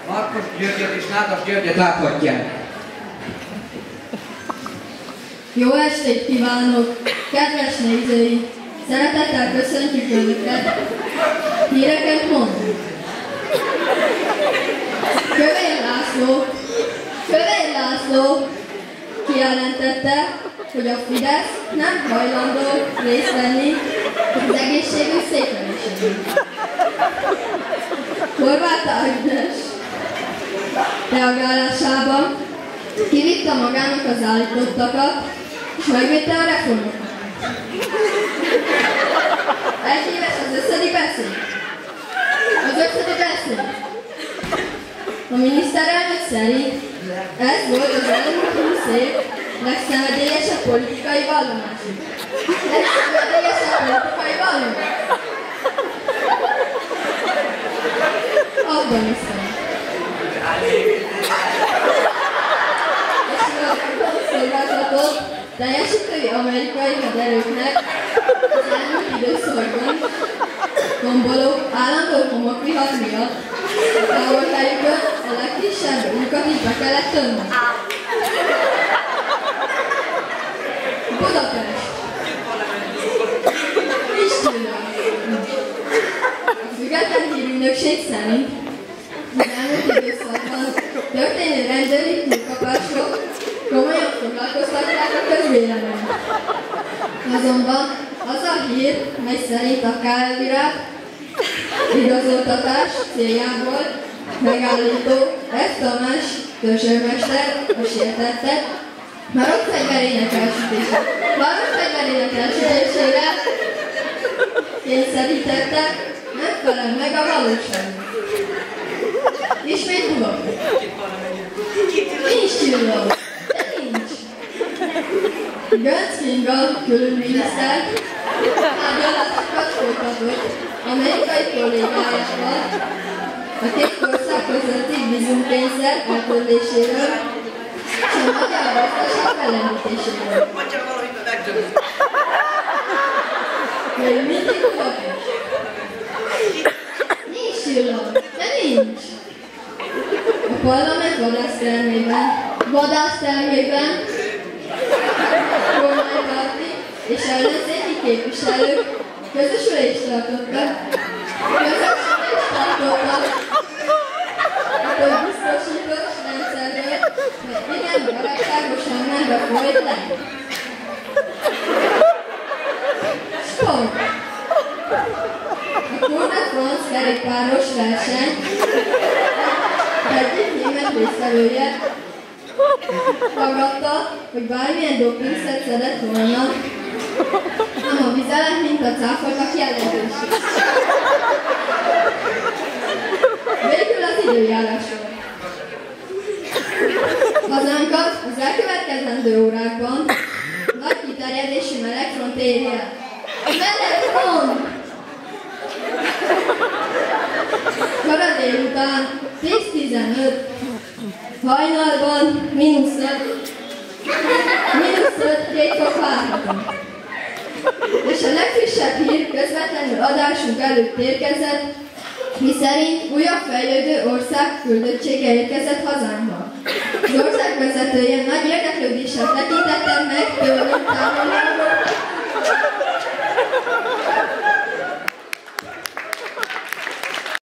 Markos Györgyöt és Nádas Györgyöt láthatják. Jó estét kívánok, kedves nézői! Szeretettel köszöntjük Önöket. Híreket mondjuk. Kövér László kijelentette, hogy a Fidesz nem hajlandó részt venni az egészségügy szétverésében. Horváth Ágnes reagálásában kivitte magának az állítottakat, és megvédte a reformokat. Egyéves az összedi beszéd. A miniszterelnök szerint ez volt az elmúlt 20 év legszenvedélyesebb politikai vallomásuk. Afganisztán. Szolgáltatott teljesítői amerikai haderőknek az elmúlt időszakban tomboló állandó homokvihar miatt a távolhelyükön a legkisebb újukat is be kellett tönni. Budapest. A független hírügynökség szerint az elmúlt időszakban történő rendőri túlkapások komolyan foglalkoztatják a közvéleményt. Azonban az a hír, mely szerint a KL-virág igazoltatás céljából megállító F. Tamás törzsőmester a sértettet marokfegyverének elsütésére kényszerítette, nem felel meg a valóságnak. Ismét Budapest. Nincs csillog. De nincs. Göncz Kinga külügyminiszter tárgyalásokat folytatott amerikai kollégájával a két ország közötti vízumkényszer eltörléséről és a magyar gazdaság fellendítéséről. Még mindig Budapest. Nincs csillag, de nincs. A parlament vadásztermében kormánypárti és ellenzéki képviselők közösülést tartottak, a közbiztosítós rendszerről, mert igen barátságosan menve folyt le. Sport! A Tour de France kerékpáros verseny egyik német résztvevője tagadta, hogy bármilyen dopingszert szedett volna, ám a vizelet mintacáfoltak jelentőség. Végül az időjárásról. Hazánkat az elkövetkezendő órákban nagy kiterjedésű melegfront éri el. Melegfront! Kora délután 10-15, hajnalban -5, 2 fok várható. És a legfrissebb hír közvetlenül adásunk előtt érkezett, miszerint újabb fejlődő ország küldöttsége érkezett hazánkba. Az ország vezetője nagy érdeklődéssel tekintette meg tőlünk távolságban